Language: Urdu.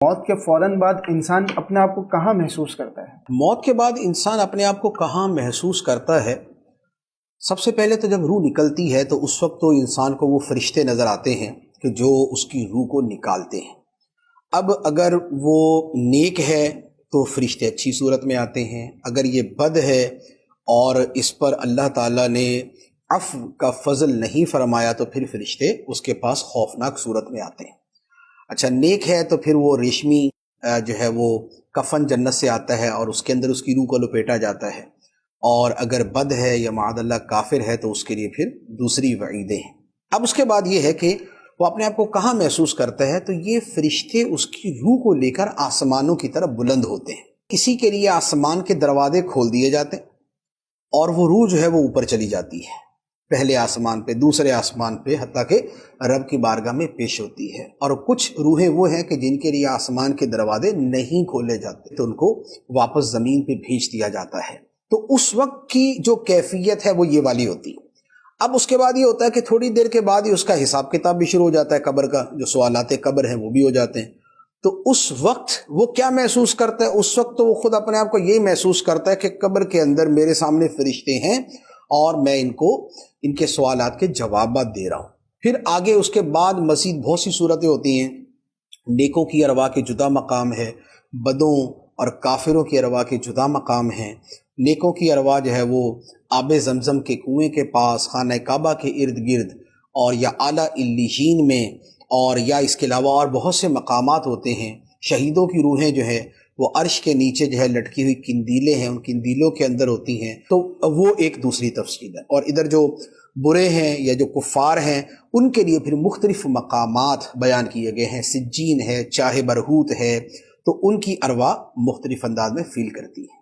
موت کے فوراً بعد انسان اپنے آپ کو کہاں محسوس کرتا ہے؟ موت کے بعد انسان اپنے آپ کو کہاں محسوس کرتا ہے؟ سب سے پہلے تو جب روح نکلتی ہے تو اس وقت تو انسان کو وہ فرشتے نظر آتے ہیں کہ جو اس کی روح کو نکالتے ہیں۔ اب اگر وہ نیک ہے تو فرشتے اچھی صورت میں آتے ہیں، اگر یہ بد ہے اور اس پر اللہ تعالیٰ نے عفو کا فضل نہیں فرمایا تو پھر فرشتے اس کے پاس خوفناک صورت میں آتے ہیں۔ اچھا، نیک ہے تو پھر وہ ریشمی جو ہے وہ کفن جنت سے آتا ہے اور اس کے اندر اس کی روح کو لپیٹا جاتا ہے، اور اگر بد ہے یا معاذ اللہ کافر ہے تو اس کے لیے پھر دوسری وعیدیں ہیں۔ اب اس کے بعد یہ ہے کہ وہ اپنے آپ کو کہاں محسوس کرتا ہے، تو یہ فرشتے اس کی روح کو لے کر آسمانوں کی طرف بلند ہوتے ہیں۔ کسی کے لیے آسمان کے دروازے کھول دیے جاتے ہیں اور وہ روح جو ہے وہ اوپر چلی جاتی ہے، پہلے آسمان پہ، دوسرے آسمان پہ، حتیٰ کہ رب کی بارگاہ میں پیش ہوتی ہے۔ اور کچھ روحیں وہ ہیں کہ جن کے لیے آسمان کے دروازے نہیں کھولے جاتے تو ان کو واپس زمین پہ بھیج دیا جاتا ہے۔ تو اس وقت کی جو کیفیت ہے وہ یہ والی ہوتی ہے۔ اب اس کے بعد یہ ہوتا ہے کہ تھوڑی دیر کے بعد ہی اس کا حساب کتاب بھی شروع ہو جاتا ہے، قبر کا جو سوالات قبر ہیں وہ بھی ہو جاتے ہیں۔ تو اس وقت وہ کیا محسوس کرتا ہے؟ اس وقت تو وہ خود اپنے آپ کو یہی محسوس کرتا ہے کہ قبر کے اندر میرے سامنے فرشتے ہیں اور میں ان کو ان کے سوالات کے جوابات دے رہا ہوں۔ پھر آگے اس کے بعد مزید بہت سی صورتیں ہوتی ہیں۔ نیکوں کی ارواح کے جدا مقام ہے، بدوں اور کافروں کی ارواح کے جدا مقام ہیں۔ نیکوں کی ارواح جو ہے وہ آب زمزم کے کنویں کے پاس، خانہ کعبہ کے ارد گرد، اور یا اعلیٰ علیین میں، اور یا اس کے علاوہ اور بہت سے مقامات ہوتے ہیں۔ شہیدوں کی روحیں جو ہے وہ عرش کے نیچے جو ہے لٹکی ہوئی قندیلیں ہیں، ان قندیلوں کے اندر ہوتی ہیں، تو وہ ایک دوسری تفصیل ہے۔ اور ادھر جو برے ہیں یا جو کفار ہیں ان کے لیے پھر مختلف مقامات بیان کیے گئے ہیں، سجین ہے، چاہے برہوت ہے، تو ان کی ارواح مختلف انداز میں فیل کرتی ہیں۔